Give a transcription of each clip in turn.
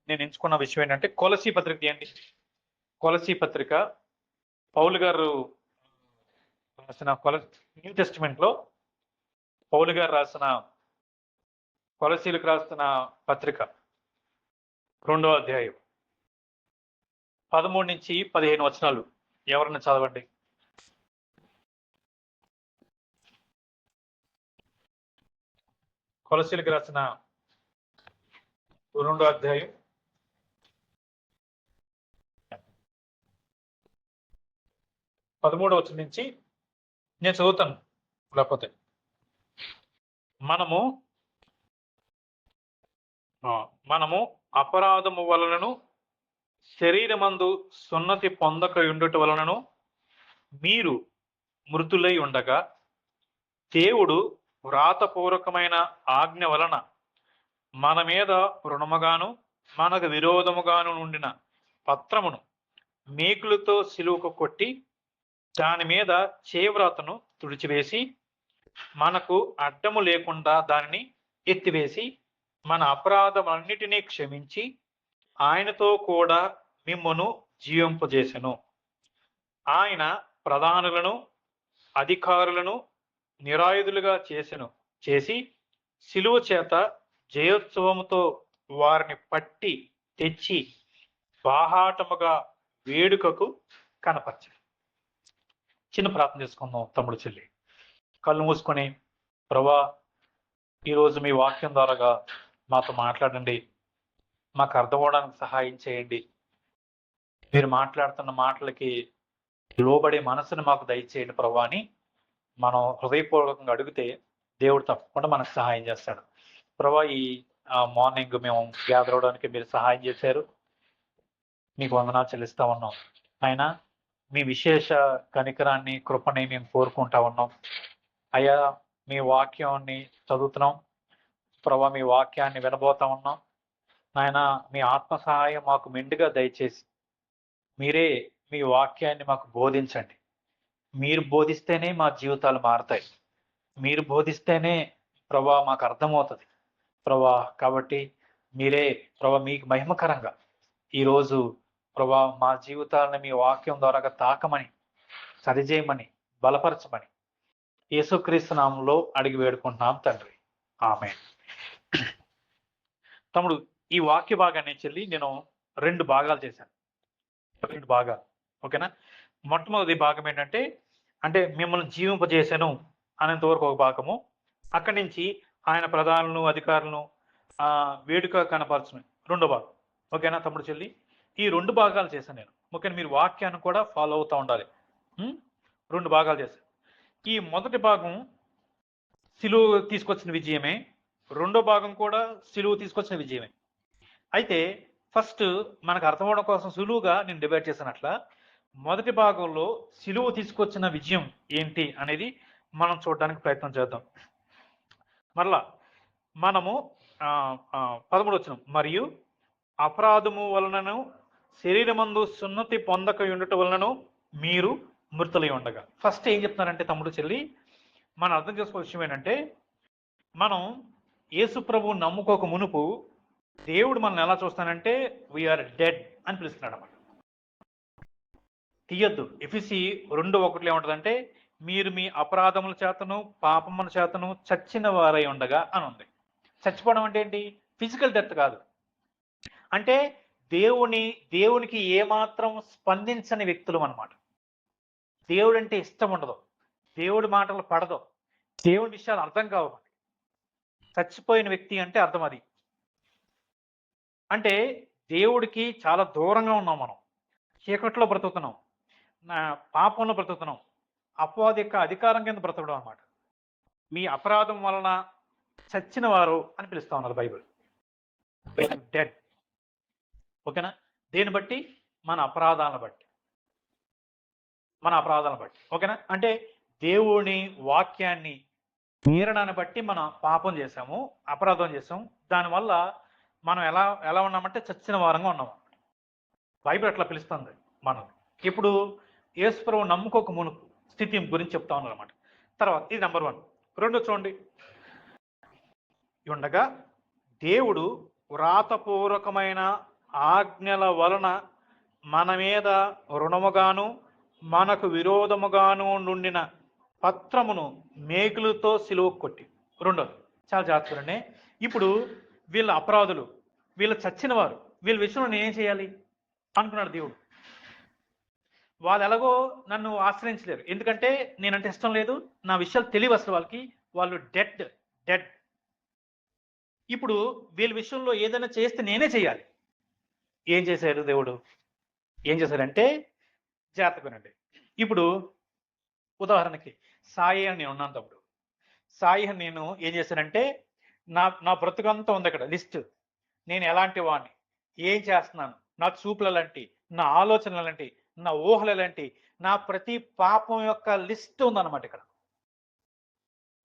నేను ఎంచుకున్న విషయం ఏంటంటే కొలసీ పత్రిక తీయండి. కొలసీ పత్రిక పౌలు గారు రాసిన న్యూ టెస్టిమెంట్ లో పౌలు గారు రాసిన కొలసీలకు రాసిన పత్రిక 2వ అధ్యాయం 13 నుంచి 15 వచనాలు ఎవరన్నా చదవండి. కొలసీలకు రాసిన 2వ అధ్యాయం 13వ వచనం నుంచి నేను చదువుతాను. లేకపోతే మనము అపరాధము వలనను శరీరమందు సున్నతి పొందక ఉండుట వలనను మీరు మృతులై ఉండగా దేవుడు వ్రాతపూర్వకమైన ఆజ్ఞ వలన మన మీద రుణముగాను మనకు విరోధముగాను ఉండిన పత్రమును మేకులతో సిలువకు కొట్టి దాని మీద చేవ్రాతను తుడిచివేసి మనకు అడ్డము లేకుండా దానిని ఎత్తివేసి మన అపరాధమన్నిటినీ క్షమించి ఆయనతో కూడా మిమ్మును జీవింపజేసెను. ఆయన ప్రధానులను అధికారులను నిరాయుధులుగా చేసి సిలువ చేత జయోత్సవముతో వారిని పట్టి తెచ్చి బాహాటముగా వేడుకకు కనపరచారు. చిన్న ప్రార్థన చేసుకుందాం. తమ్ముడు చెల్లి కళ్ళు మూసుకొని, ప్రభా ఈరోజు మీ వాక్యం ద్వారాగా మాతో మాట్లాడండి, మాకు అర్థమవడానికి సహాయం చేయండి. మీరు మాట్లాడుతున్న మాటలకి లోబడే మనసును మాకు దయచేయండి ప్రభా అని మనం హృదయపూర్వకంగా అడిగితే దేవుడు తప్పకుండా మనకు సహాయం చేస్తాడు. ప్రభా ఈ మార్నింగ్ మేము గ్యాదర్ అవడానికి మీరు సహాయం చేశారు, మీకు వందనాలు చెల్లిస్తా ఉన్నాం. ఆయన మీ విశేష కనికరాన్ని కృపని మేము కోరుకుంటా ఉన్నాం. అయ్యా మీ వాక్యాన్ని చదువుతున్నాం ప్రభా, మీ వాక్యాన్ని వినబోతా ఉన్నాం. నాయన మీ ఆత్మ సహాయం మాకు మెండుగా దయచేసి మీరే మీ వాక్యాన్ని మాకు బోధించండి. మీరు బోధిస్తేనే మా జీవితాలు మారుతాయి. మీరు బోధిస్తేనే ప్రభా మాకు అర్థమవుతుంది ప్రభా. కాబట్టి మీరే ప్రభా మీకు మహిమకరంగా ఈరోజు ప్రభా మా జీవితాలను మీ వాక్యం ద్వారా తాకమని, సరిచేయమని, బలపరచమని యేసుక్రీస్తు నామంలో అడిగి వేడుకుంటున్నాం తండ్రి, ఆమేన్. తమ్ముడు ఈ వాక్య భాగాన్ని చెల్లి నేను 2 భాగాలు చేశాను. 2 భాగాలు, ఓకేనా. మొట్టమొదటి భాగం ఏంటంటే మిమ్మల్ని జీవింపజేశాను అనేంత వరకు ఒక భాగము. అక్కడి నుంచి ఆయన ప్రధానులను అధికారులను వేడుక కనపరచడం 2వ భాగం, ఓకేనా తమ్ముడు చెల్లి. ఈ 2 భాగాలు చేశాను నేను. ఓకేనా, మీరు వాక్యాన్ని కూడా ఫాలో అవుతూ ఉండాలి. 2 భాగాలు చేశాను. ఈ మొదటి భాగం సిలువ తీసుకొచ్చిన విజయమే, 2వ భాగం కూడా సిలువ తీసుకొచ్చిన విజయమే. అయితే ఫస్ట్ మనకు అర్థమవడం కోసం సులువుగా నేను డివైడ్ చేసినట్ల మొదటి భాగంలో సిలువ తీసుకొచ్చిన విజయం ఏంటి అనేది మనం చూడడానికి ప్రయత్నం చేద్దాం. మరలా మనము 13 వచనం, మరియు అపరాధము వలనను శరీరమందు సున్నతి పొందక ఉండటం వలనను మీరు మృతులై ఉండగా. ఫస్ట్ ఏం చెప్తున్నారంటే తమ్ముడు చెల్లి, మనం అర్థం చేసుకోవాల్సిన విషయం ఏంటంటే, మనం యేసు ప్రభువు నమ్ముకోక మునుపు దేవుడు మనల్ని ఎలా చూస్తానంటే వీఆర్ డెడ్ అని పిలుస్తున్నాడు అన్నమాట. తీయద్దు. ఎఫెసీ 2:1 ఏముంటుందంటే మీరు మీ అపరాధముల చేతను పాపముల చేతను చచ్చిన వారై ఉండగా అని ఉంది. చచ్చిపోవడం అంటే ఏంటి? ఫిజికల్ డెత్ కాదు. అంటే దేవునికి ఏమాత్రం స్పందించని వ్యక్తులు అన్నమాట. దేవుడు అంటే ఇష్టం ఉండదు, దేవుడి మాటలు పడదు, దేవుడి విషయాలు అర్థం కావు. చచ్చిపోయిన వ్యక్తి అంటే అర్థం అది. అంటే దేవుడికి చాలా దూరంగా ఉన్నాం మనం. చీకట్లో బ్రతుకుతున్నాం, పాపంలో బ్రతుకుతున్నాం, అపవాది యొక్క అధికారం కింద బ్రతకడం అన్నమాట. మీ అపరాధం వలన చచ్చిన వారు అని పిలుస్తా ఉన్నారు బైబిల్, డెడ్. ఓకేనా, దేని బట్టి? మన అపరాధాలను బట్టి. ఓకేనా, అంటే దేవుని వాక్యాన్ని మీరడాన్ని బట్టి మనం పాపం చేశాము, అపరాధం చేసాము. దానివల్ల మనం ఎలా ఉన్నామంటే చచ్చిన వారంగా ఉన్నాము. బైబిల్ అట్లా పిలుస్తుంది మనం. ఇప్పుడు యేసు ప్రభువు నమ్ముకోక మునుపు స్థితి గురించి చెప్తా ఉన్నారు అన్నమాట. తర్వాత ఇది నెంబర్ 1. 2 చూడండి, ఉండగా దేవుడు వ్రాతపూర్వకమైన ఆజ్ఞల వలన మన మీద రుణముగాను మనకు విరోధముగాను నుండిన పత్రమును మేకులతో సిలువ కొట్టి. రెండోది చాలా జాగ్రత్తగానే, ఇప్పుడు వీళ్ళ అపరాధులు, వీళ్ళు చచ్చిన వారు, వీళ్ళ విషయంలో నేనేం చేయాలి అనుకున్నాడు దేవుడు. వాళ్ళు ఎలాగో నన్ను ఆశ్రయించలేరు, ఎందుకంటే నేనంటే ఇష్టం లేదు, నా విషయాలు తెలియవు అసలు వాళ్ళకి, వాళ్ళు డెడ్. ఇప్పుడు వీళ్ళ విషయంలో ఏదైనా చేస్తే నేనే చేయాలి. ఏం చేశారు దేవుడు? ఏం చేశారంటే, జాగ్రత్తగానండి. ఇప్పుడు ఉదాహరణకి సాయి అని నేను ఉన్నాను తప్పుడు, సాయి అని నేను ఏం చేశానంటే, నా బ్రతుకంతా ఉంది అక్కడ లిస్ట్. నేను ఎలాంటి వాడిని, ఏం చేస్తున్నాను, నా చూపులు ఎలాంటి, నా ఆలోచనలు ఎలాంటి, నా ఊహలు ఎలాంటి, నా ప్రతి పాపం యొక్క లిస్ట్ ఉందన్నమాట ఇక్కడ.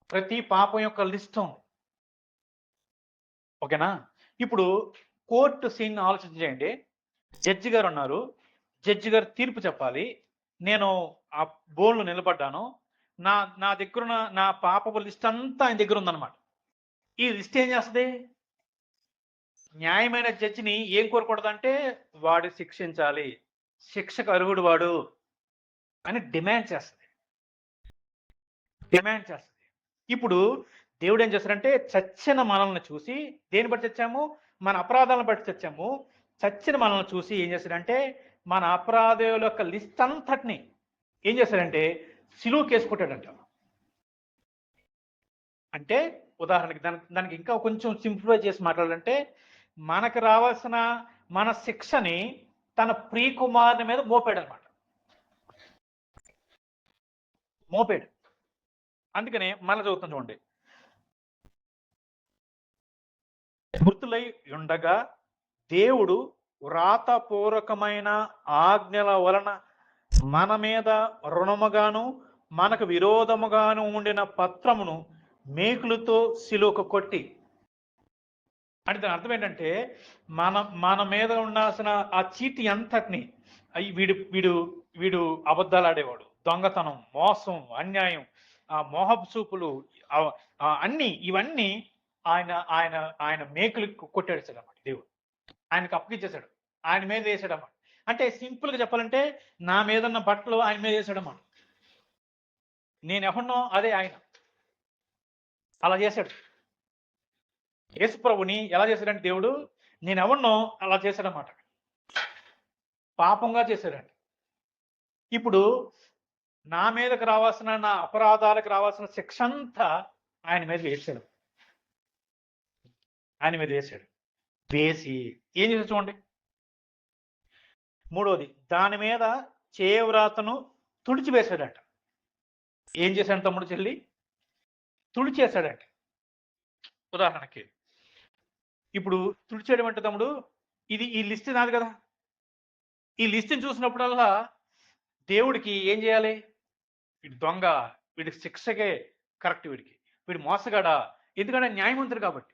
ప్రతి పాపం యొక్క లిస్ట్ ఉంది. ఓకేనా? ఇప్పుడు కోర్టు సీన్ ఆలోచించేయండి. జడ్జి గారు ఉన్నారు, జడ్జి గారు తీర్పు చెప్పాలి. నేను ఆ బోన్లో నిలబడ్డాను. నా దగ్గరున్న నా పాపపు లిస్ట్ అంతా ఆయన దగ్గర ఉందన్నమాట. ఈ లిస్ట్ ఏం చేస్తుంది? న్యాయమైన జడ్జిని ఏం కోరకూడదంటే, వాడు శిక్షించాలి, శిక్షకు అర్హుడు వాడు అని డిమాండ్ చేస్తుంది. ఇప్పుడు దేవుడు ఏం చేస్తారంటే, చచ్చిన మనల్ని చూసి, దేని బట్టి చచ్చాము? మన అపరాధాలను బట్టి చచ్చాము. చచ్చిన మనల్ని చూసి ఏం చేశాడంటే, మన అపరాధాల యొక్క లిస్ట్ అంతటిని ఏం చేశాడంటే సిలువకి వేసుకుంటాడంట. అంటే ఉదాహరణకి దానికి ఇంకా కొంచెం సింప్లిఫై చేసి మాట్లాడాలంటే, మనకు రావాల్సిన మన శిక్షని తన ప్రియకుమారుని మీద మోపాడు అనమాట. మోపాడు. అందుకనే మళ్ళీ చదువుతాం చూడండి. మృతులై ఉండగా దేవుడు వ్రాతపూర్వకమైన ఆజ్ఞల వలన మన మీద రుణముగాను మనకు విరోధముగాను ఉండిన పత్రమును మేకులతో సిలువకు కొట్టి. అంటే దాని అర్థం ఏంటంటే, మన మీద ఉండాల్సిన ఆ చీటి అంతటిని, వీడు వీడు వీడు అబద్ధాలు ఆడేవాడు, దొంగతనం, మోసం, అన్యాయం, ఆ మోహపు చూపులు, అన్ని ఇవన్నీ ఆయన ఆయన ఆయన మేకులు కొట్టేసాడు అన్నమాట. దేవుడు ఆయనకు అప్పగించేశాడు, ఆయన మీద వేసాడు అన్నమాట. అంటే సింపుల్గా చెప్పాలంటే, నా మీద ఉన్న బట్టలు ఆయన మీద వేసాడు అన్నమాట. నేను ఎవరినో అదే ఆయన అలా చేశాడు. యేసుప్రభుని ఎలా చేశాడంటే దేవుడు, నేను ఎవరినో అలా చేశాడన్నమాట. పాపంగా చేశాడండి. ఇప్పుడు నా మీదకి రావాల్సిన, నా అపరాధాలకు రావాల్సిన శిక్ష అంతా ఆయన మీద వేసాడు. వేసి ఏం చేశాడు చూడండి. మూడోది, దాని మీద చేయవ్రాతను తుడిచివేశాడంట. ఏం చేశాడు తమ్ముడు చెల్లి? తుడిచేశాడంట. ఉదాహరణకి ఇప్పుడు తుడిచేయడం అంటే తమ్ముడు, ఈ లిస్ట్ నాది కదా, ఈ లిస్ట్ని చూసినప్పుడల్లా దేవుడికి ఏం చేయాలి? వీడి దొంగ, వీడికి శిక్షకే కరెక్ట్, వీడు మోసగాడా? ఎందుకంటే న్యాయమంతుడు కాబట్టి.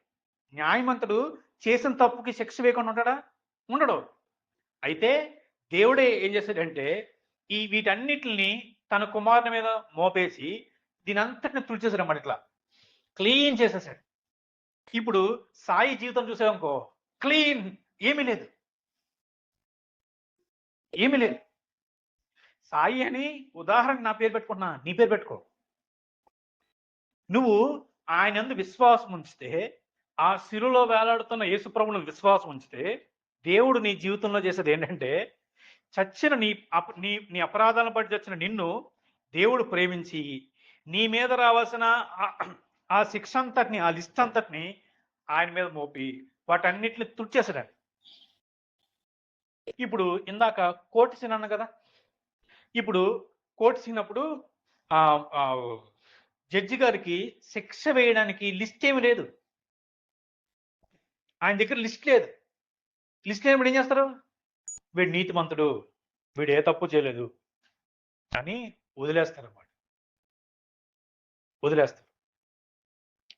న్యాయమంతుడు చేసిన తప్పుకి శిక్ష వేయకుండా ఉంటాడా? ఉండడు. అయితే దేవుడే ఏం చేశాడంటే, వీటన్నిటిని తన కుమారుని మీద మోపేసి దీని అంతటిని తుడిచేశాడు అన్నమాట. ఇట్లా క్లీన్ చేసేసాడు. ఇప్పుడు సాయి జీవితం చూసామనుకో, క్లీన్, ఏమీ లేదు. సాయి అని ఉదాహరణ నా పేరు పెట్టుకుంటున్నా, నీ పేరు పెట్టుకో. నువ్వు ఆయన యందు విశ్వాసం ఉంచితే, ఆ శిలువలో వేలాడుతున్న యేసుప్రభువును విశ్వాసం ఉంచితే, దేవుడు నీ జీవితంలో చేసేది ఏంటంటే, చచ్చిన నీ అపరాధాలను బట్టి చచ్చిన నిన్ను దేవుడు ప్రేమించి, నీ మీద రావాల్సిన ఆ శిక్ష అంతటిని, ఆ లిస్ట్ అంతటిని ఆయన మీద మోపి వాటన్నిటిని తుడిచేసాడు. ఇప్పుడు ఇందాక కోర్టు సీన్ అన్న కదా, ఇప్పుడు కోర్టు సీన్ అప్పుడు జడ్జి గారికి శిక్ష వేయడానికి లిస్ట్ ఏమి లేదు. ఆయన దగ్గర లిస్ట్ లేదు. లిస్ట్ లేనప్పుడు ఏం చేస్తారు? వీడు నీతిమంతుడు, వీడు ఏ తప్పు చేయలేదు అని వదిలేస్తారు.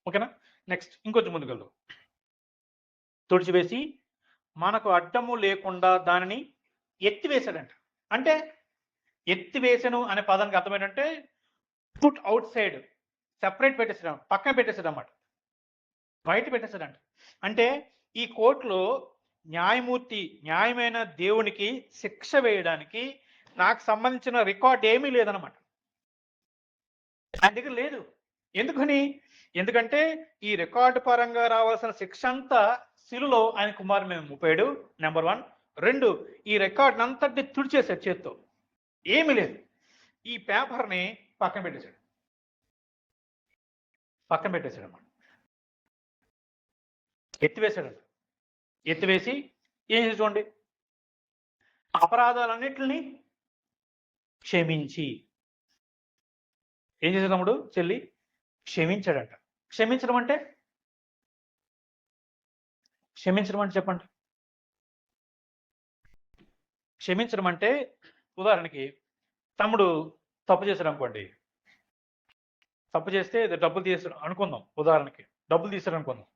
ఓకేనా? నెక్స్ట్ ఇంకొంచెం ముందుకెళ్దాం. తుడిచివేసి మనకు అడ్డము లేకుండా దానిని ఎత్తివేశాడంట. అంటే ఎత్తివేసను అనే పదానికి అర్థం ఏంటంటే, పుట్ అవుట్ సైడ్, సెపరేట్ పెట్టేసాడు, పక్కన పెట్టేసాడు అన్నమాట, బయట పెట్టేసాడంట. అంటే ఈ కోర్టులో న్యాయమైన దేవునికి శిక్ష వేయడానికి నాకు సంబంధించిన రికార్డ్ ఏమీ లేదనమాట. ఆయన దగ్గర లేదు. ఎందుకంటే ఈ రికార్డు పరంగా రావాల్సిన శిక్ష అంతా శిలువలో ఆయన కుమారుని మీద మోపాడు. నెంబర్ 1. 2, ఈ రికార్డ్ అంతటిని తుడిచేశాడు చేత్తో. ఏమీ లేదు. ఈ పేపర్‌ని పక్కన పెట్టేశాడు. అన్నమాట. ఎత్తివేశాడంట. ఎత్తివేసి ఏం చేసి చూడండి, అపరాధాలన్నిటిని క్షమించి ఏం చేశాడు తమ్ముడు చెల్లి? క్షమించాడంట. క్షమించడం అంటే చెప్పండి. క్షమించడం అంటే ఉదాహరణకి తమ్ముడు తప్పు చేశాడు అనుకోండి. తప్పు చేస్తే డబ్బులు తీసాడు అనుకుందాం. ఉదాహరణకి డబ్బులు తీసాడు అనుకుందాం.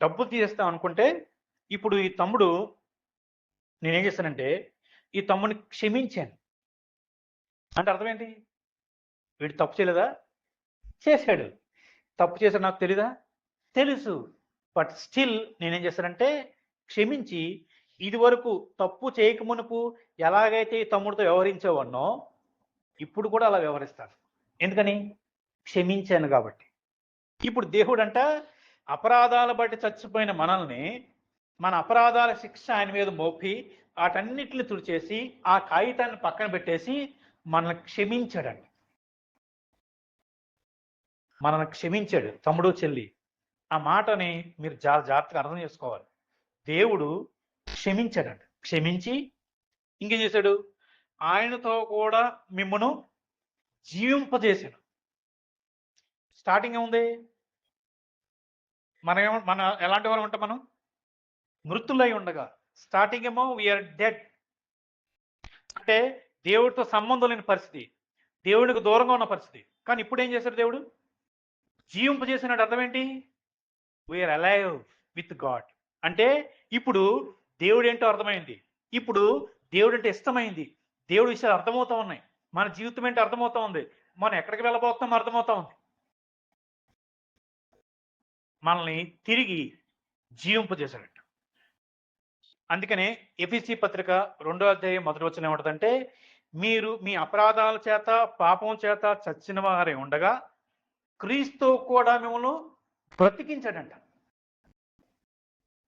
డబ్బులు తీసేస్తాం అనుకుంటే ఇప్పుడు ఈ తమ్ముడు నేనేం చేశానంటే ఈ తమ్ముడిని క్షమించాను అంటే అర్థం ఏంటి? వీడు తప్పు చేయలేదా? చేశాడు. తప్పు చేశాడు నాకు తెలీదా? తెలుసు. బట్ స్టిల్ నేనేం చేశానంటే క్షమించి ఇది వరకు తప్పు చేయకమునుపు ఎలాగైతే ఈ తమ్ముడితో వ్యవహరించేవాడినో ఇప్పుడు కూడా అలా వ్యవహరిస్తాను. ఎందుకని? క్షమించాను కాబట్టి. ఇప్పుడు దేవుడంట అపరాధాల బట్టి చచ్చిపోయిన మనల్ని మన అపరాధాల శిక్ష ఆయన మీద మోపి వాటన్నిటిని తుడిచేసి ఆ కాగితాన్ని పక్కన పెట్టేసి మనల్ని క్షమించాడండి. మనల్ని క్షమించాడు తమ్ముడు చెల్లి. ఆ మాటని మీరు చాలా జాగ్రత్తగా అర్థం చేసుకోవాలి. దేవుడు క్షమించాడంట. క్షమించి ఇంకేం చేశాడు? ఆయనతో కూడా మిమ్మను జీవింపజేశాడు. స్టార్టింగ్ ఏముంది? మన ఎలాంటి వారు ఉంటాం? మనం మృతులై ఉండగా. స్టార్టింగ్ ఏమో వీఆర్ డెడ్, అంటే దేవుడితో సంబంధం లేని పరిస్థితి, దేవుడికి దూరంగా ఉన్న పరిస్థితి. కానీ ఇప్పుడు ఏం చేశాడు దేవుడు? జీవింపజేసినాడు. అర్థం ఏంటి? We are alive with God. అంటే ఇప్పుడు దేవుడు ఏంటో అర్థమైంది. ఇప్పుడు దేవుడు అంటే ఇష్టమైంది. దేవుడి విషయాలు అర్థమవుతా ఉన్నాయి. మన జీవితం ఏంటో అర్థమవుతా ఉంది. మనం ఎక్కడికి వెళ్ళబోతున్నాం అర్థమవుతా ఉంది. మనల్ని తిరిగి జీవింపజేశాడట. అందుకనే ఎఫెసీ పత్రిక 2వ అధ్యాయం 1వ వచనం ఏమంటదంటే, మీరు మీ అపరాధాల చేత పాపం చేత చచ్చిన వారే ఉండగా క్రీస్తు కూడా మిమ్మల్ని బ్రతికించాడంట.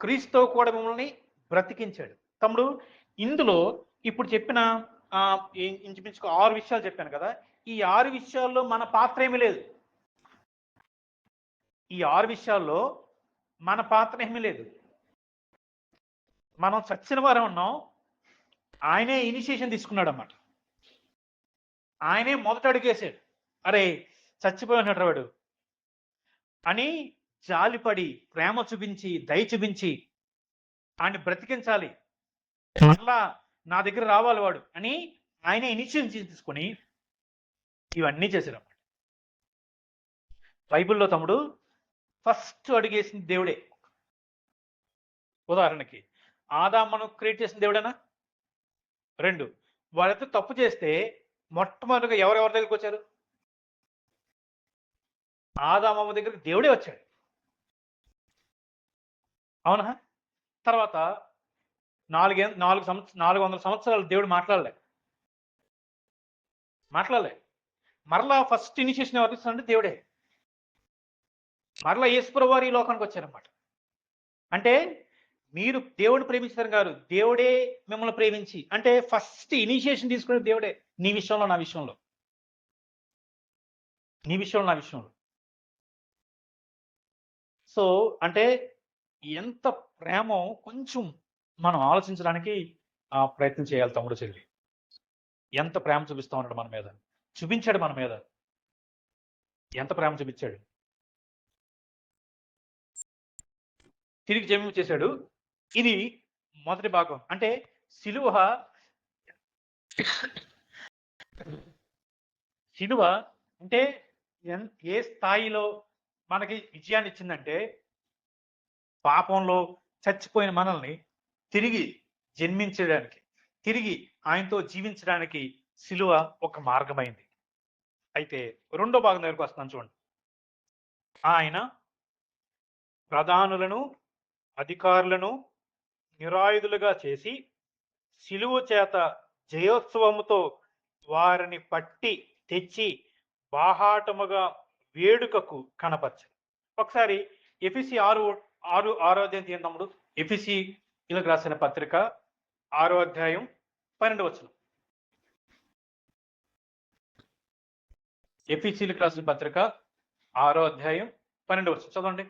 క్రీస్తు కూడా మిమ్మల్ని బ్రతికించాడు. తమ్ముడు ఇందులో ఇప్పుడు చెప్పిన ఇంచుమించుకు 6 విషయాలు చెప్పాను కదా. ఈ 6 విషయాల్లో మన పాత్ర ఏమీ లేదు. ఈ 6 విషయాల్లో మన పాత్ర ఏమీ లేదు. మనం చచ్చిన వారే ఉన్నాం. ఆయనే ఇనిషియేషన్ తీసుకున్నాడు అన్నమాట. ఆయనే మొదట అడుగేశాడు. అరే చచ్చిపోయినట్టు వాడు అని జాలిపడి ప్రేమ చూపించి దయ చూపించి ఆయన్ని బ్రతికించాలి, మళ్ళా నా దగ్గర రావాలి వాడు అని ఆయనే ఇనిషియేషన్ తీసుకొని ఇవన్నీ చేశారు అన్నమాట. బైబిల్లో తమ్ముడు ఫస్ట్ అడుగేసింది దేవుడే. ఉదాహరణకి ఆదామును క్రియేట్ చేసిన దేవుడేనా? 2, వాళ్ళతో తప్పు చేస్తే మొట్టమొదటిగా ఎవరెవరి దగ్గరికి వచ్చారు? ఆదామవ్వ దగ్గరికి దేవుడే వచ్చాడు. అవునా? తర్వాత 400 సంవత్సరాలు దేవుడు మాట్లాడలే. మరలా ఫస్ట్ ఇనిషియేషన్ ఎవరు ఇస్తారంటే దేవుడే. మరలా యేసుప్రభువు వారు ఈ లోకానికి వచ్చారన్నమాట. అంటే మీరు దేవుడు ప్రేమించడం కాదు, దేవుడే మిమ్మల్ని ప్రేమించి, అంటే ఫస్ట్ ఇనిషియేషన్ తీసుకునే దేవుడే. నీ విషయంలో నా విషయంలో, నీ విషయంలో నా విషయంలో. సో అంటే ఎంత ప్రేమో కొంచెం మనం ఆలోచించడానికి ప్రయత్నం చేయాలి తమ్ముడు చెల్లి. ఎంత ప్రేమ చూపిస్తా ఉన్నాడు మన మీద, చూపించాడు మన మీద, ఎంత ప్రేమ చూపించాడు. తిరిగి జన్మ చేశాడు. ఇది మొదటి భాగం. అంటే సిలువ అంటే ఏ స్థాయిలో మనకి విజయాన్ని ఇచ్చిందంటే, పాపంలో చచ్చిపోయిన మనల్ని తిరిగి జన్మించడానికి, తిరిగి ఆయనతో జీవించడానికి సిలువ ఒక మార్గమైంది. అయితే రెండో భాగం దగ్గరకు వస్తున్నాను చూడండి. ఆయన ప్రధానులను అధికారులను నిరాయుధులుగా చేసి శిలువ చేత జయోత్సవముతో వారిని పట్టి తెచ్చి బాహాటముగా వేడుకకు కనపరచు. ఒకసారి ఎఫెసీ 6 అధ్యాయం తీయండి తమ్ముడు. ఎఫెసీయులకు రాసిన పత్రిక 6 అధ్యాయం 12 వచనం. ఎఫెసీయులకు రాసిన పత్రిక 6 అధ్యాయం 12 వచనం చదవండి.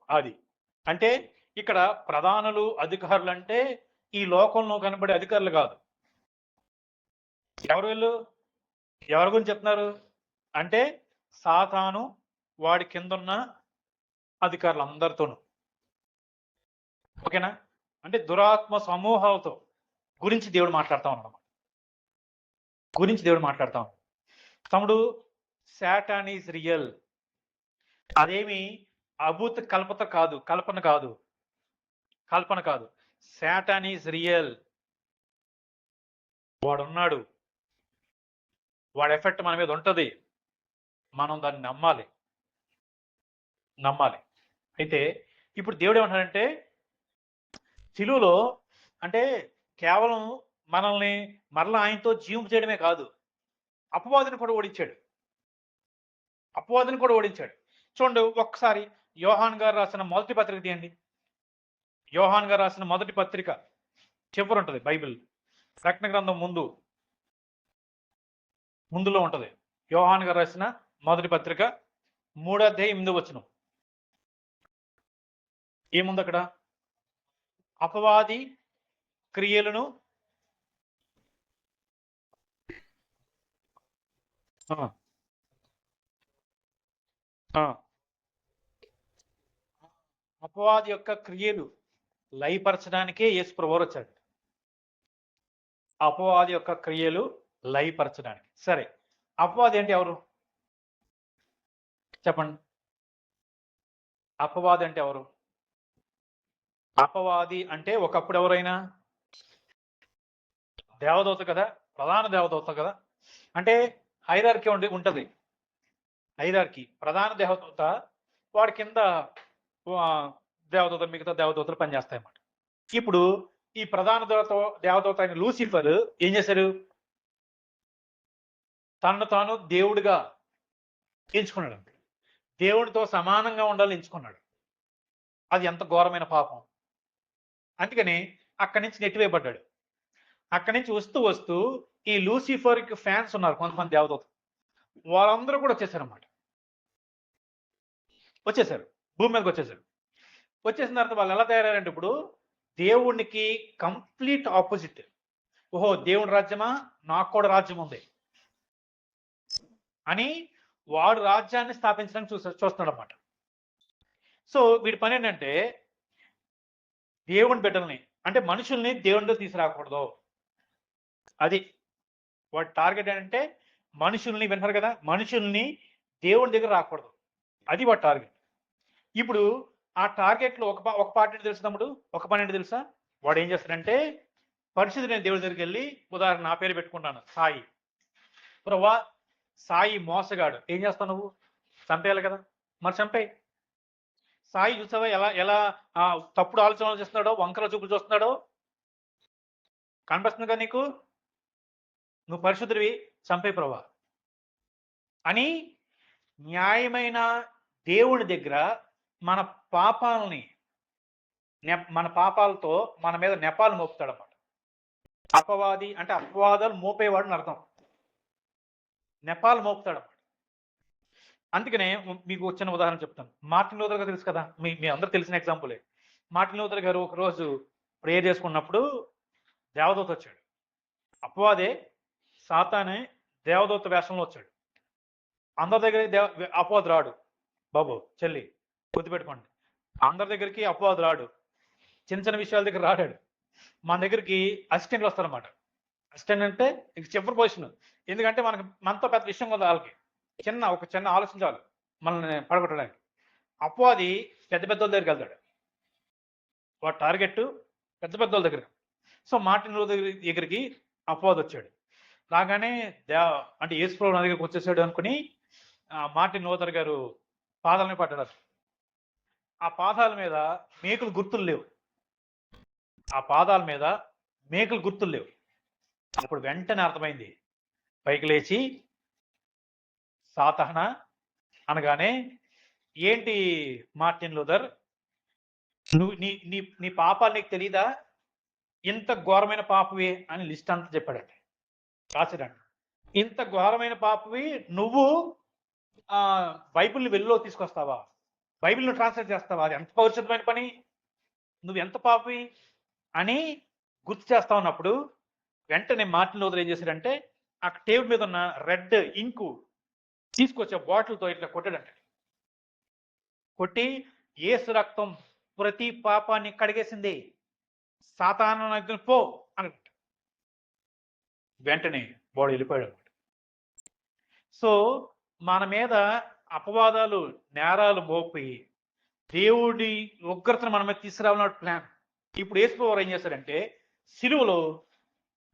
అది అంటే ఇక్కడ ప్రధానులు అధికారులు అంటే ఈ లోకంలో కనబడే అధికారులు కాదు. ఎవరు వీళ్ళు? ఎవరి గురించి చెప్తున్నారు అంటే సాతాను వాడి కిందున్న అధికారులు అందరితోనూ. ఓకేనా? అంటే దురాత్మ సమూహాలతో గురించి దేవుడు మాట్లాడుతూ ఉన్నాడు. తమ్ముడు, సాటాన్ ఈజ్ రియల్. అదేమి అభూత కల్పన కాదు. Satan is real. వాడున్నాడు. వాడి ఎఫెక్ట్ మన మీద ఉంటది. మనం దాన్ని నమ్మాలి. అయితే ఇప్పుడు దేవుడు ఏమంటాడంటే శిలువలో అంటే కేవలం మనల్ని మరలా ఆయనతో జీవం చేయడమే కాదు, అపవాదిని కూడా ఓడించాడు. చూడండి ఒక్కసారి యోహాన్ గారు రాసిన మొదటి పత్రిక తీయండి. యోహాన్ గారు రాసిన మొదటి పత్రిక చివరి ఉంటుంది. బైబిల్ ప్రకటన గ్రంథం ముందులో ఉంటుంది. యోహాన్ గారు రాసిన మొదటి పత్రిక 3 అధ్యాయం 8 వచనం. ఏముంది అక్కడ? అపవాది క్రియలను అపవాది యొక్క క్రియలు లయపరచడానికే యేసు ప్రభువు వచ్చాడు. అపవాది యొక్క క్రియలు లయపరచడానికి. సరే, అపవాది అంటే ఎవరు చెప్పండి? అపవాది అంటే ఎవరు? అపవాది అంటే ఒకప్పుడు ఎవరైనా దేవదూత కదా, ప్రధాన దేవదూత కదా. అంటే హైరార్కీ ఉంటది. హైరార్కీ. ప్రధాన దేవదూత వాడి కింద దేవదూత, మిగతా దేవదూతలు పనిచేస్తాయన్నమాట. ఇప్పుడు ఈ ప్రధాన దేవదూత అయిన లూసిఫర్ ఏం చేశారు? తనను తాను దేవుడిగా ఎంచుకున్నాడు. దేవుడితో సమానంగా ఉండాలని ఎంచుకున్నాడు. అది ఎంత ఘోరమైన పాపం. అందుకని అక్కడి నుంచి నెట్టివేయబడ్డాడు. అక్కడి నుంచి వస్తూ ఈ లూసిఫర్కి ఫ్యాన్స్ ఉన్నారు కొంతమంది దేవదూత. వాళ్ళందరూ కూడా వచ్చేసారు భూమి మీదకి వచ్చేసిన తర్వాత వాళ్ళు ఎలా తయారంటే ఇప్పుడు దేవునికి కంప్లీట్ ఆపోజిట్. ఓహో, దేవుడి రాజ్యమా, నాకు కూడా రాజ్యం ఉంది అని వాడు రాజ్యాన్ని స్థాపించడానికి చూస్తున్నాడు అన్నమాట. సో వీడి పని ఏంటంటే దేవుని బిడ్డల్ని అంటే మనుషుల్ని దేవునిలో తీసుకురాకూడదు. అది వాడి టార్గెట్ ఏంటంటే మనుషుల్ని, వింటారు కదా, మనుషుల్ని దేవుని దగ్గర రాకూడదు. అది వాడి టార్గెట్. ఇప్పుడు ఆ టార్గెట్లో ఒక పార్టీ తెలుసు తమ్ముడు, ఒక పని ఏంటి తెలుసా? వాడు ఏం చేస్తాడంటే పరిశుద్ధుడైన దేవుడి దగ్గరికి వెళ్ళి, ఉదాహరణ నా పేరు పెట్టుకుంటాను సాయి. ప్రభా, సాయి మోసగాడు. ఏం చేస్తావు నువ్వు? చంపేయాలి కదా, మరి చంపేయి. సాయి చూసావా ఎలా తప్పుడు ఆలోచనలు చేస్తున్నాడో, వంకర చూపులు చూస్తున్నాడో కనిపిస్తుంది కదా నీకు? నువ్వు పరిశుద్ధుడివి, చంపే ప్రభా అని న్యాయమైన దేవుడి దగ్గర మన పాపాలతో మన మీద నెపాలు మోపుతాడు అన్నమాట. అపవాది అంటే అపవాదాలు మోపేవాడు అర్థం. నెపాలు మోపుతాడు అన్నమాట. అందుకనే మీకు వచ్చిన ఉదాహరణ చెప్తాను. మార్టిన్ లూథర్ గారు తెలుసు కదా, మీ అందరూ తెలిసిన ఎగ్జాంపులే. మార్టిన్ లూథర్ గారు ఒకరోజు ప్రేయర్ చేసుకున్నప్పుడు దేవదూత వచ్చాడు. అపవాదే, సాతానే దేవదూత వేషంలో వచ్చాడు. అందరి దగ్గర అపవాది రాడు బాబు, చెల్లి గుర్తుపెట్టుకోండి. అందరి దగ్గరికి అపవాది రాడు. చిన్న విషయాల దగ్గర రాడాడు. మన దగ్గరికి అసిస్టెంట్లు వస్తారన్నమాట. అసిస్టెంట్ అంటే ఇక చివరి పొజిషన్. ఎందుకంటే మనతో పెద్ద విషయం కదా, వాళ్ళకి ఒక చిన్న ఆలోచన చాలు మనల్ని పడగొట్టడానికి. అపవాది పెద్ద వాళ్ళ దగ్గరికి వెళ్తాడు. వాడు టార్గెట్ పెద్ద వాళ్ళ దగ్గర. సో మార్టిన్ లూథర్ దగ్గరికి అపవాది వచ్చాడు. రాగానే అంటే యేసు ప్రభు నా దగ్గరికి వచ్చేసాడు అనుకుని మార్టిన్ లూథర్ గారు పాదాలని పడ్డాడు. ఆ పాదాల మీద మేకులు గుర్తులు లేవు. ఆ పాదాల మీద మేకులు గుర్తులు లేవు. అప్పుడు వెంటనే అర్థమైంది. పైకి లేచి సాతానా అనగానే, ఏంటి మార్టిన్ లూథర్, నువ్వు నీ నీ నీ పాపాలు నీకు తెలీదా? ఇంత ఘోరమైన పాపవి అని లిస్ట్ అంతా చెప్పాడండి, రాశాడండి. ఇంత ఘోరమైన పాపవి నువ్వు బైబిల్ని వెలుగులో తీసుకొస్తావా? బైబిల్ని ట్రాన్స్లేట్ చేస్తావా? అది ఎంత పౌరుషమైన పని, నువ్వు ఎంత పాపవి అని గుర్తు చేస్తా ఉన్నప్పుడు వెంటనే మార్టిన్ లూథర్ ఏం చేశాడంటే, ఆ టేబుల్ మీద ఉన్న రెడ్ ఇంకు తీసుకొచ్చే బాటిల్తో ఇట్లా కొట్టాడంట. కొట్టి, యేసు రక్తం ప్రతి పాపాన్ని కడిగేసింది, సాతాను పో అని వెంటనే బాడీ వెళ్ళిపోయాడు అనమాట. సో మన మీద అపవాదాలు, నేరాలు మోపి దేవుడి ఉగ్రతను మన మీద తీసుకురావాలన్న ప్లాన్. ఇప్పుడు యేసు ప్రభువు ఏం చేశాడంటే సిలువలో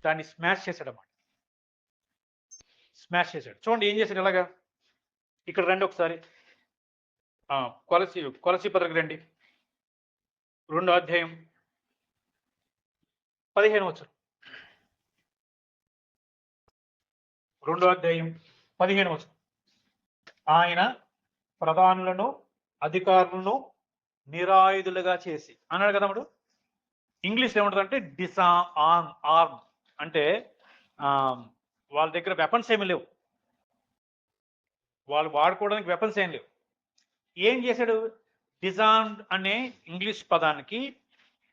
దాన్ని స్మాష్ చేశాడు అన్నమాట. స్మాష్ చేశాడు. చూడండి ఏం చేశాడు. ఎలాగా, ఇక్కడ రండి ఒకసారి, కొలసీ పత్రిక రండి, 2వ అధ్యాయం 15వ వచనం. 2వ అధ్యాయం 15వ వచనం. ఆయన ప్రధానులను అధికారులను నిరాయుధులుగా చేసి అన్నాడు కదా. ఇప్పుడు ఇంగ్లీష్లో ఏముంటుందంటే ఆర్మ్ అంటే వాళ్ళ దగ్గర వెపన్స్ ఏమి లేవు, వాళ్ళు వాడుకోవడానికి వెపన్స్ ఏం లేవు. ఏం చేశాడు? డిజార్మ్డ్ అనే ఇంగ్లీష్ పదానికి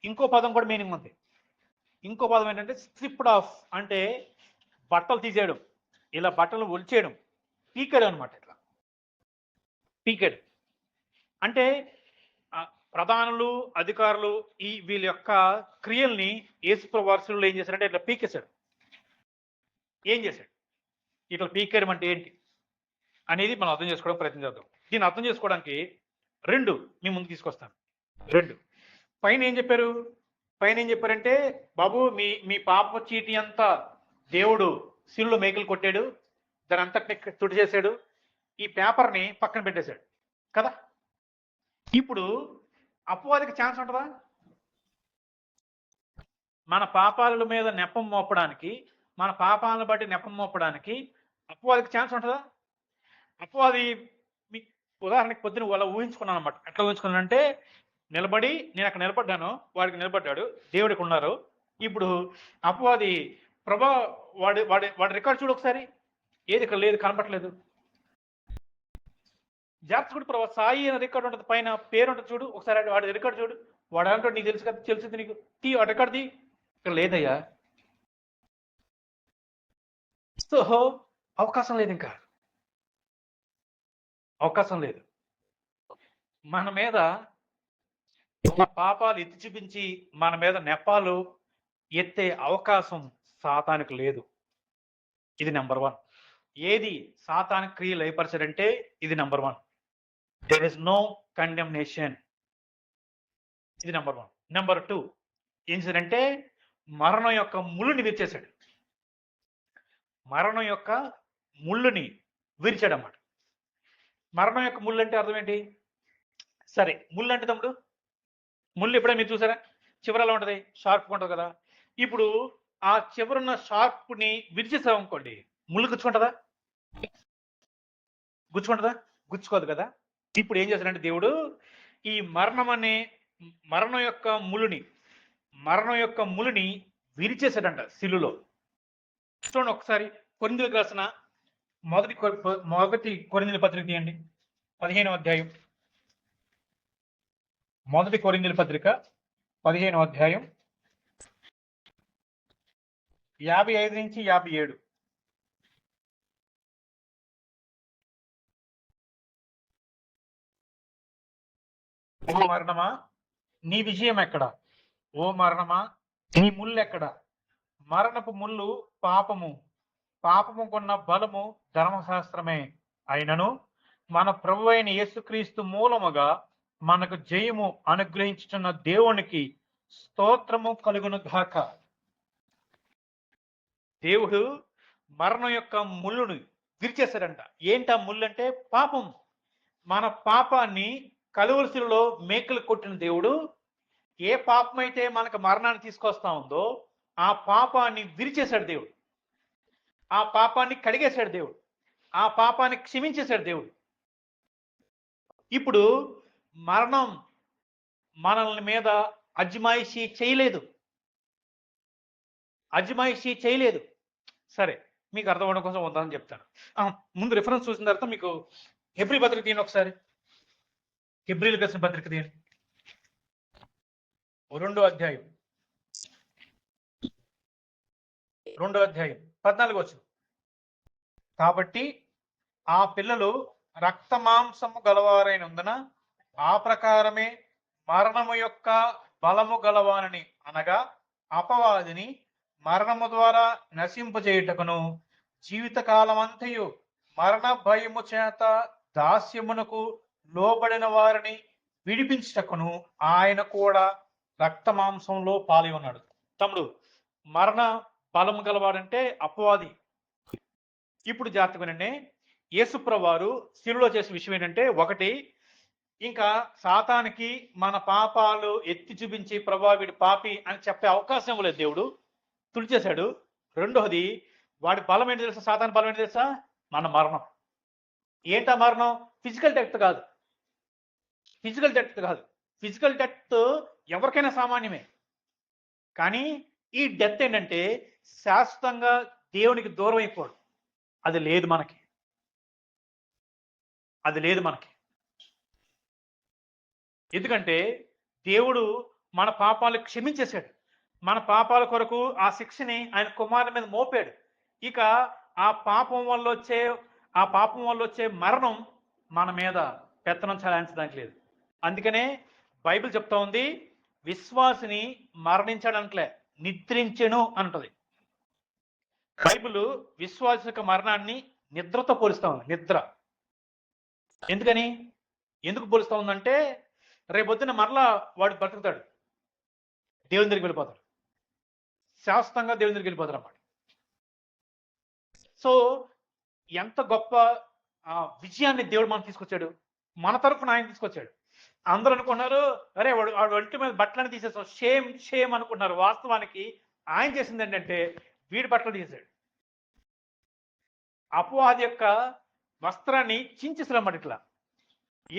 ఇంకో పదం కూడా మీనింగ్ ఉంది. ఇంకో పదం ఏంటంటే స్ట్రిప్డ్ ఆఫ్, అంటే బట్టలు తీసేయడం, ఇలా బట్టలు ఒలిచేయడం, పీకేయడం అనమాట. ఇట్లా పీకేయడం అంటే ప్రధానులు, అధికారులు వీళ్ళ యొక్క క్రియల్ని యేసుప్రభు వారసులు ఏం చేశారంటే ఇట్లా పీకేశాడు. ఏం చేశాడు? ఇట్లా పీకేయడం అంటే ఏంటి అనేది మనం అర్థం చేసుకోవడం ప్రయత్నం చేద్దాం. దీన్ని అర్థం చేసుకోవడానికి 2 మీ ముందు తీసుకొస్తాను. 2 పైన ఏం చెప్పారు? పైన ఏం చెప్పారంటే, బాబు మీ పాప చీటి అంతా దేవుడు సిలువలో మేకులు కొట్టాడు, దాని అంతటిని తుడి చేశాడు, ఈ పేపర్ని పక్కన పెట్టేశాడు కదా. ఇప్పుడు అపవాదికి ఛాన్స్ ఉంటుందా? మన పాపాల మీద నెపం మోపడానికి, మన పాపాలను బట్టి నెపం మోపడానికి అపవాదికి ఛాన్స్ ఉంటుందా? అపవాది ఉదాహరణకి పొద్దున వాళ్ళ ఊహించుకున్నాను అనమాట. ఎట్లా ఊహించుకున్నానంటే, నిలబడి నేను అక్కడ నిలబడ్డాను, వాడికి నిలబడ్డాడు, దేవుడికి ఉన్నారు. ఇప్పుడు అపవాది ప్రభా వాడి రికార్డు చూడు ఒకసారి, ఏది ఇక్కడ లేదు, కనపట్లేదు. జాగ్రత్త చూడు ప్రభా, సాయి అనే రికార్డు ఉంటుంది, పైన పేరు ఉంటుంది చూడు ఒకసారి, వాడి రికార్డు చూడు, వాడు అంటాడు నీకు తెలుసు కదా, తెలిసింది నీకు, వాడి రికార్డు తీ, ఇక్కడ లేదయ్యా. సో అవకాశం లేదు, ఇంకా అవకాశం లేదు. మన మీద పాపాలు ఎత్తి చూపించి మన మీద నెపాలు ఎత్తే అవకాశం సాతానికి లేదు. ఇది నెంబర్ 1. ఏది సాతానిక క్రియలు ఏర్పరచాడంటే ఇది number 1. There is no condemnation. ఇది నెంబర్ 1. నెంబర్ 2 ఏం చేశాడంటే మరణం యొక్క ముళ్ళుని విరిచేశాడు. మరణం యొక్క ముళ్ళుని విరిచాడు అన్నమాట. మరణం యొక్క ముళ్ళు అంటే అర్థం ఏంటి? సరే, ముళ్ళు అంటే తమ్ముడు, ముళ్ళు ఎప్పుడైనా మీరు చూసారా? చివరలో ఉంటుంది, షార్ప్ ఉంటుంది కదా. ఇప్పుడు ఆ చివరున్న షార్ప్ని విరిచేసాం అనుకోండి, ముళ్ళు గుచ్చుకుంటుందా? గుచ్చుకోదు కదా. ఇప్పుడు ఏం చేశాడంటే దేవుడు ఈ మరణం యొక్క ముళ్ళుని విరిచేశాడంట సిలువలో. చూడండి ఒకసారి, కొరింథీయులకు రాసిన మొదటి కొరింథీయుల పత్రిక తీయండి, 15వ అధ్యాయం. మొదటి కొరింథీయుల పత్రిక 15వ అధ్యాయం 55 నుంచి 57. ఓ మరణమా నీ విజయం ఎక్కడ? ఓ మరణమా నీ ముళ్ళు ఎక్కడ? మరణపు ముళ్ళు పాపము, పాపము కొన్న బలము ధర్మశాస్త్రమే. అయినను మన ప్రభు అయిన యేసుక్రీస్తు మూలముగా మనకు జయము అనుగ్రహించుచున్న దేవునికి స్తోత్రము కలుగును గాక. దేవుడు మరణం యొక్క ముళ్ళును విరిచేశాడంట. ఏంటా ముళ్ళు అంటే పాపం. మన పాపాన్ని కలువరిశిలలో మేకులు కొట్టిన దేవుడు ఏ పాపమైతే మనకు మరణాన్ని తీసుకొస్తా ఉందో ఆ పాపాన్ని విరిచేశాడు దేవుడు. ఆ పాపాన్ని కడిగేశాడు దేవుడు. ఆ పాపాన్ని క్షమించేశాడు దేవుడు. ఇప్పుడు మరణం మనల్ని మీద అజమాయిషీ చేయలేదు. అజమాయిషీ చేయలేదు. సరే, మీకు అర్థం అవడం కోసం ఉందని చెప్తాను. ముందు రిఫరెన్స్ చూసిన తర్వాత మీకు హెబ్రీ పత్రిక తీయండి ఒకసారి. హెబ్రీలకు రాసిన పత్రిక తీయండి, 2వ అధ్యాయం 14వ వచనం. కాబట్టి ఆ పిల్లలు రక్త మాంసము గలవారైనందున ఆ ప్రకారమే మరణము యొక్క బలము గలవానని, అనగా అపవాదిని మరణము ద్వారా నశింపజేయుటకును జీవితకాలమంతయు మరణ భయము చేత దాస్యమునకు లోబడిన వారిని విడిపించుటకును ఆయన కూడా రక్త మాంసంలో పాలి ఉన్నాడు. తమ్ముడు, మరణ బలము గలవాడంటే అపవాది. ఇప్పుడు జాగ్రత్తగానే యేసుప్రభువు వారు శిలువలో చేసే విషయం ఏంటంటే, ఒకటి, ఇంకా సాతానికి మన పాపాలు ఎత్తి చూపించి ప్రభువా వీడి పాపి అని చెప్పే అవకాశం ఇవ్వలేదు, దేవుడు తుడిచేశాడు. రెండోది, వాడి బలం ఏంటి తెలుసా? సాతాను బలం ఏంటి తెలుసా? మన మరణం. ఏంటా మరణం? ఫిజికల్ డెత్ కాదు. ఫిజికల్ డెత్ కాదు. ఫిజికల్ డెత్ ఎవరికైనా సామాన్యమే. కానీ ఈ డెత్ ఏంటంటే శాశ్వతంగా దేవునికి దూరం అయిపోవడం. అది లేదు మనకి. అది లేదు మనకి. ఎందుకంటే దేవుడు మన పాపాలు క్షమించేశాడు. మన పాపాల కొరకు ఆ శిక్షని ఆయన కుమారుని మీద మోపాడు. ఇక ఆ పాపం వల్ల వచ్చే మరణం మన మీద పెత్తనం చెలాయించడానికి లేదు. అందుకనే బైబిల్ చెప్తా ఉంది, విశ్వాసిని మరణించడానికిలే, నిద్రించెను అంటది. బైబిల్ విశ్వాస యొక్క మరణాన్ని నిద్రతో పోలుస్తా ఉంది. నిద్ర. ఎందుకు పోలుస్తా ఉందంటే, రేపొద్దున మరలా వాడు బ్రతుకుతాడు, దేవుని దగ్గరికి వెళ్ళిపోతాడు, శాశ్వతంగా దేవుని దగ్గరికి వెళ్ళిపోతాడు అన్నమాట. సో ఎంత గొప్ప విజయాన్ని దేవుడు మనం తీసుకొచ్చాడు, మన తరఫున ఆయన తీసుకొచ్చాడు. అందరూ అనుకున్నారు, అరే వాడు ఒంటి మీద బట్టలను తీసేస్తాం, షేమ్ అనుకున్నారు. వాస్తవానికి ఆయన చేసింది ఏంటంటే వీడి బట్టలు తీసాడు. అపవాది యొక్క వస్త్రాన్ని చించేసాడన్నమాట. ఇట్లా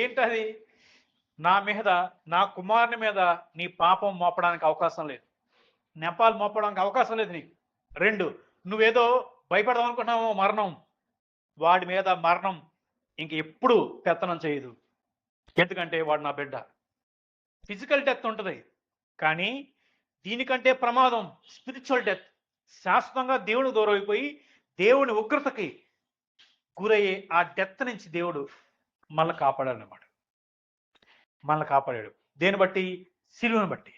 ఏంటది? నా మీద, నా కుమారుని మీద నీ పాపం మోపడానికి అవకాశం లేదు, నెపాలు మోపడానికి అవకాశం లేదు నీకు. 2, నువ్వేదో భయపడదాం అనుకున్నావు మరణం, వాడి మీద మరణం ఇంక ఎప్పుడు పెత్తనం చేయదు. ఎందుకంటే వాడు నా బిడ్డ. ఫిజికల్ డెత్ ఉంటుంది, కానీ దీనికంటే ప్రమాదం స్పిరిచువల్ డెత్. శాశ్వతంగా దేవుని దూరం అయిపోయి దేవుని ఉగ్రతకి గురయ్యే ఆ డెత్ నుంచి దేవుడు మనల్ని కాపాడాడు అన్నమాట. మనల్ని కాపాడాడు. దేని బట్టి? సిలువను బట్టి.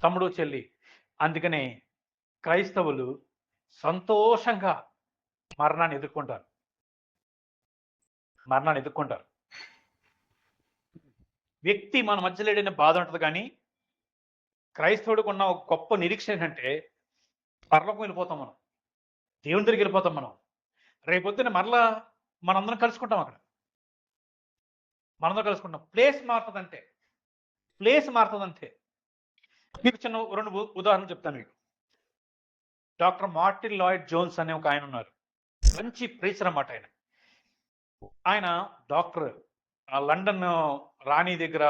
తమ్ముడు, చెల్లి, అందుకనే క్రైస్తవులు సంతోషంగా మరణాన్ని ఎదుర్కొంటారు. వ్యక్తి మన మధ్య లేడనే బాధ ఉంటుంది, కానీ క్రైస్తవుడికి ఉన్న ఒక గొప్ప నిరీక్షణ ఏంటంటే పరలోకం వెళ్ళిపోతాం మనం, దేవుని దగ్గరికి వెళ్ళిపోతాం మనం. రేపొద్దున మరలా మనందరం కలుసుకుంటాం. అక్కడ మనందరం కలుసుకుంటాం. ప్లేస్ మారుతుందంటే మీకు చిన్న 2 ఉదాహరణలు చెప్తాను మీకు. డాక్టర్ మార్టిన్ లాయిడ్ జోన్స్ అనే ఒక ఆయన ఉన్నారు. మంచి ప్రీచర్ అన్నమాట. ఆయన డాక్టర్, లండన్ రాణి దగ్గర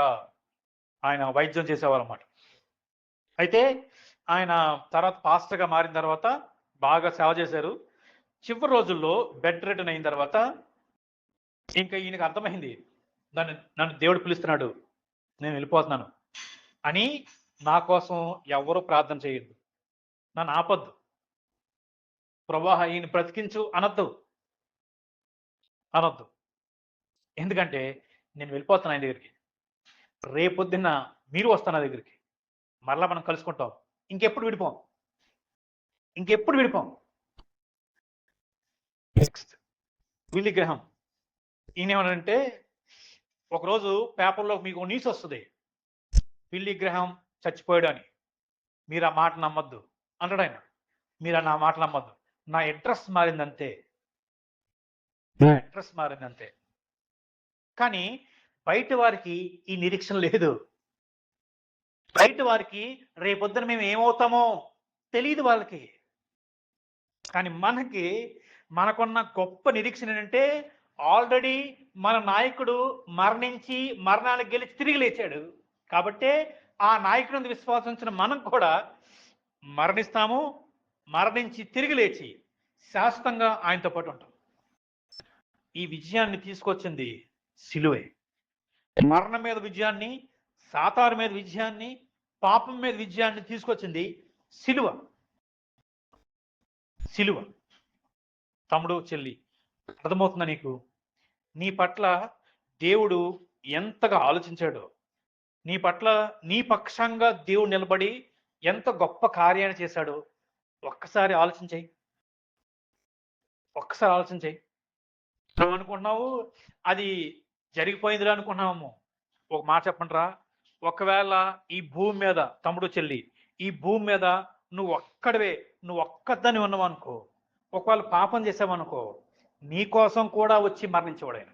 ఆయన వైద్యం చేసేవారు అన్నమాట. అయితే ఆయన తర్వాత పాస్టర్గా మారిన తర్వాత బాగా సేవ చేశారు. చివరి రోజుల్లో బెడ్ రిటర్న్ అయిన తర్వాత ఇంకా ఈయనకు అర్థమైంది, నన్ను దేవుడు పిలుస్తున్నాడు, నేను వెళ్ళిపోతున్నాను అని. నా కోసం ఎవరు ప్రార్థన చేయొద్దు, నన్ను ఆపొద్దు, ప్రభువా ఈయన బ్రతికించు అనొద్దు. ఎందుకంటే నేను వెళ్ళిపోతాను ఆయన దగ్గరికి. రేపొద్దున్న మీరు వస్తాను నా దగ్గరికి, మరలా మనం కలుసుకుంటాం. ఇంకెప్పుడు విడిపోం. Next, Willi గ్రహాం. ఈయన ఏమన్నారంటే, ఒకరోజు పేపర్లో మీకు న్యూస్ వస్తుంది, విల్లీ గ్రహాం చచ్చిపోయాడు అని. మీరు ఆ మాట నమ్మద్దు అంటాడు ఆయన. మీరు నా మాటలు నమ్మద్దు, నా అడ్రస్ మారిందంతే, నా అడ్రస్ మారిందంతే. కానీ బయట వారికి ఈ నిరీక్షణ లేదు. బయట వారికి రేపొద్దున మేము ఏమవుతామో తెలియదు వాళ్ళకి. కానీ మనకున్న గొప్ప నిరీక్షణ ఏంటంటే, ఆల్రెడీ మన నాయకుడు మరణించి మరణానికి గెలిచి తిరిగి లేచాడు. కాబట్టే ఆ నాయకుడిని విశ్వాసించిన మనం కూడా మరణిస్తాము, మరణించి తిరిగి లేచి శాశ్వతంగా ఆయనతో పాటు ఉంటాం. ఈ విజయాన్ని తీసుకొచ్చింది సిలువే. మరణం మీద విజయాన్ని, సాతాను మీద విజయాన్ని, పాపం మీద విజయాన్ని తీసుకొచ్చింది సిలువ. సిలువ. తమ్ముడు, చెల్లి, అర్థమవుతుందా నీకు? నీ పట్ల దేవుడు ఎంతగా ఆలోచించాడో, నీ పట్ల నీ పక్షంగా దేవుడు నిలబడి ఎంత గొప్ప కార్యాన్ని చేశాడో ఒక్కసారి ఆలోచించాయి. ఒక్కసారి ఆలోచించాయి. నువ్వు అనుకుంటున్నావు అది జరిగిపోయిందిరా అనుకుంటున్నాము. ఒక మాట చెప్పండిరా, ఒకవేళ ఈ భూమి మీద తమ్ముడు, చెల్లి, ఈ భూమి మీద నువ్వు ఒక్కదాన్ని ఉన్నావు అనుకో, ఒకవేళ పాపం చేసావనుకో, నీ కోసం కూడా వచ్చి మరణించేవాడు ఆయన.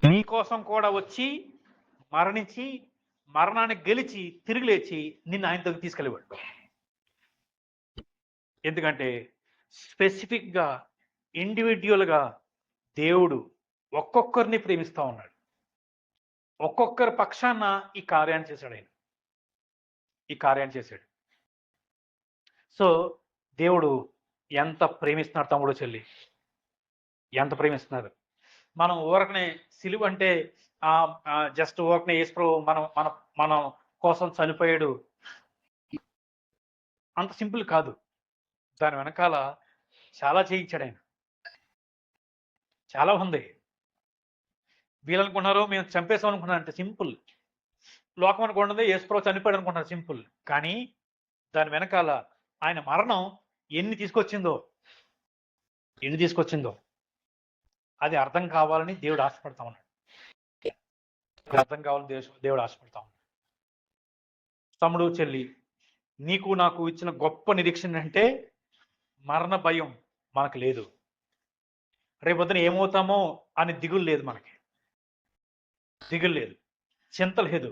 నీ కోసం కూడా వచ్చి మరణించి మరణాన్ని గెలిచి తిరిగి లేచి నిన్ను ఆయనతో తీసుకెళ్ళేవాడు. ఎందుకంటే స్పెసిఫిక్గా, ఇండివిడ్యువల్గా దేవుడు ఒక్కొక్కరిని ప్రేమిస్తూ ఉన్నాడు. ఒక్కొక్కరి పక్షాన ఈ కార్యాన్ని చేశాడు ఆయన. ఈ కార్యాన్ని చేశాడు. సో దేవుడు ఎంత ప్రేమిస్తున్నాడు తమ్ముడు, చెల్లి, ఎంత ప్రేమిస్తున్నారు. మనం ఊరకనే సిలువ అంటే జస్ట్ ఊరకనే యేసుప్రభు మన కోసం చనిపోయాడు అంత సింపుల్ కాదు. దాని వెనకాల చాలా చేయించాడు ఆయన. చాలా ఉంది. వీళ్ళనుకున్నారు మేము చంపేసాం అనుకున్నారు అంటే సింపుల్. లోకం అనుకున్నది యేసుప్రభు చనిపోయాడు అనుకుంటున్నారు సింపుల్. కానీ దాని వెనకాల ఆయన మరణం ఎన్ని తీసుకొచ్చిందో అది అర్థం కావాలని దేవుడు ఆశపడతా ఉన్నాడు. అర్థం కావాలని దేవుడు ఆశపడతా ఉన్నాడు. తమ్ముడు, చెల్లి, నీకు నాకు ఇచ్చిన గొప్ప నిరీక్షణ అంటే మరణ భయం మనకు లేదు. రేపొద్దున ఏమవుతామో అని దిగులు లేదు, మనకి దిగులు లేదు, చింత లేదు.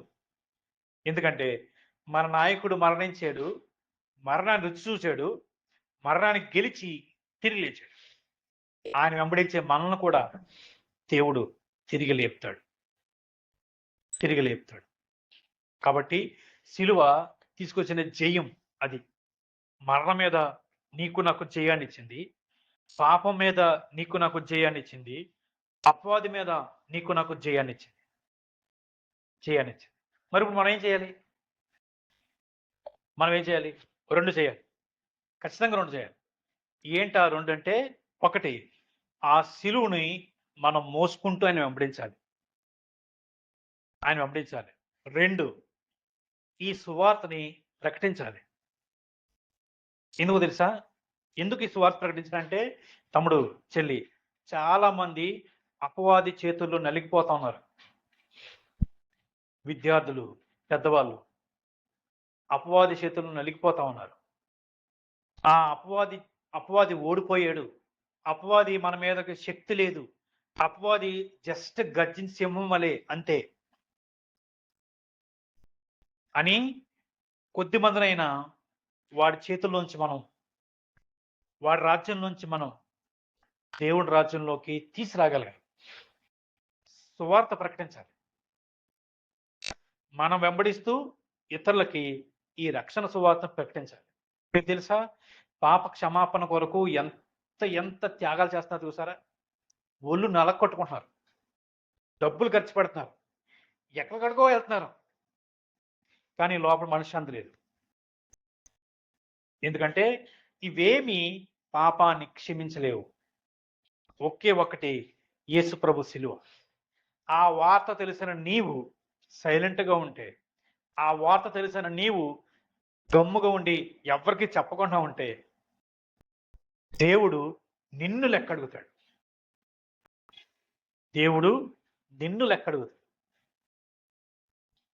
ఎందుకంటే మన నాయకుడు మరణించాడు, మరణాన్ని రుచి చూశాడు, మరణానికి గెలిచి తిరిగి లేచాడు. ఆయన వెంబడించే మనల్ని కూడా దేవుడు తిరిగి లేపుతాడు. కాబట్టి సిలువ తీసుకొచ్చిన జయం అది. మరణం మీద నీకు నాకు జయాన్ని ఇచ్చింది, పాపం మీద నీకు నాకు జయాన్ని ఇచ్చింది, అపవాది మీద నీకు నాకు జయాన్ని ఇచ్చింది. మరి ఇప్పుడు మనం ఏం చేయాలి? రెండు చేయాలి. ఖచ్చితంగా రెండు చేయాలి. ఏంటి ఆ రెండు అంటే, ఒకటి, ఆ సిలువుని మనం మోసుకుంటూ ఆయన వెంబడించాలి. రెండు, ఈ సువార్తని ప్రకటించాలి. ఎందుకు తెలుసా? ఎందుకు ఈ సువార్త ప్రకటించాలంటే, తమ్ముడు, చెల్లి, చాలా మంది అపవాది చేతుల్లో నలిగిపోతా ఉన్నారు. విద్యార్థులు, పెద్దవాళ్ళు అపవాది చేతుల్లో నలిగిపోతా ఉన్నారు. ఆ అపవాది ఓడిపోయాడు, అపవాది మన మీదకి శక్తి లేదు, అపవాది జస్ట్ గర్జించిన సింహం వలె అంతే అని కొద్ది మందినైనా వాడి చేతుల్లోంచి మనం, వాడి రాజ్యంలోంచి మనం దేవుడి రాజ్యంలోకి తీసుకురాగలిగాం. సువార్త ప్రకటించాలి. మనం వెంబడిస్తూ ఇతరులకి ఈ రక్షణ సువార్తను ప్రకటించాలి. మీకు తెలుసా, పాప క్షమాపణ కొరకు ఎంత త్యాగాలు చేస్తున్నారు చూసారా? ఒళ్ళు నలకొట్టుకుంటున్నారు, డబ్బులు ఖర్చు పెడుతున్నారు, ఎక్కడికడికో వెళ్తున్నారు, కానీ లోపల మనశ్శాంతి లేదు. ఎందుకంటే ఇవేమి పాపాన్ని క్షమించలేవు. ఒకే ఒక్కటి, యేసు ప్రభు సిలువ. ఆ వార్త తెలిసిన నీవు సైలెంట్గా ఉంటే, ఆ వార్త తెలిసిన నీవు గమ్ముగా ఉండి ఎవరికి చెప్పకుండా ఉంటే, దేవుడు నిన్ను లెక్కడుగుతాడు.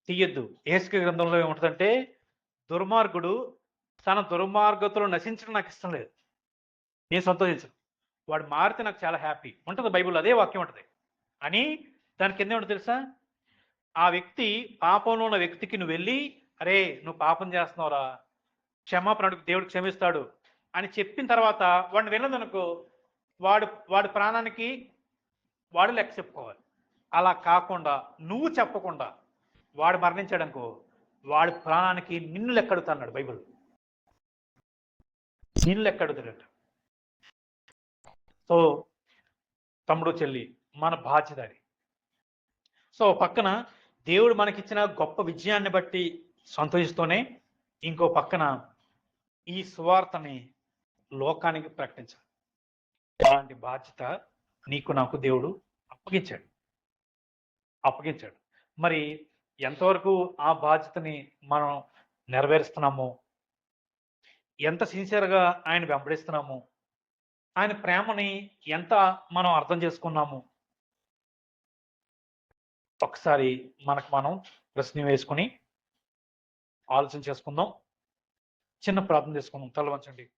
తీయొద్దు. యేసుకి గ్రంథంలో ఏముంటుందంటే, దుర్మార్గుడు తన దుర్మార్గతలో నశించడం నాకు ఇష్టం లేదు. నేను సంతోషించను. వాడు మారితే నాకు చాలా హ్యాపీ ఉంటుంది. బైబిల్ అదే వాక్యం ఉంటుంది. అని దాని కింద ఏమిటో తెలుసా? ఆ వ్యక్తి పాపంలో ఉన్న వ్యక్తికి నువ్వు వెళ్ళి, అరే నువ్వు పాపం చేస్తున్నావురా, క్షమాపణ అడుగు, దేవుడు క్షమిస్తాడు అని చెప్పిన తర్వాత వాడిని వినదనుకో, వాడు వాడి ప్రాణానికి వాడు లెక్క చెప్పుకోవాలి. అలా కాకుండా నువ్వు చెప్పకుండా వాడు మరణించాడనుకో, వాడి ప్రాణానికి నిన్ను లెక్కడుతున్నాడు బైబిల్. నిన్ను లెక్కడుతాడట. సో తమ్ముడు చెల్లి, మన బాధ్యత అది. సో పక్కన దేవుడు మనకిచ్చిన గొప్ప విజయాన్ని బట్టి సంతోషిస్తూనే, ఇంకో పక్కన ఈ సువార్తని లోకానికి ప్రకటించాలి. అలాంటి బాధ్యత నీకు నాకు దేవుడు అప్పగించాడు. మరి ఎంతవరకు ఆ బాధ్యతని మనం నెరవేరుస్తున్నామో, ఎంత సిన్సియర్గా ఆయన వెంబడిస్తున్నామో, ఆయన ప్రేమని ఎంత మనం అర్థం చేసుకున్నాము, ఒకసారి మనకు మనం ప్రశ్న వేసుకుని ఆలోచన చేసుకుందాం. చిన్న ప్రార్థన చేసుకుందాం. తల వంచండి.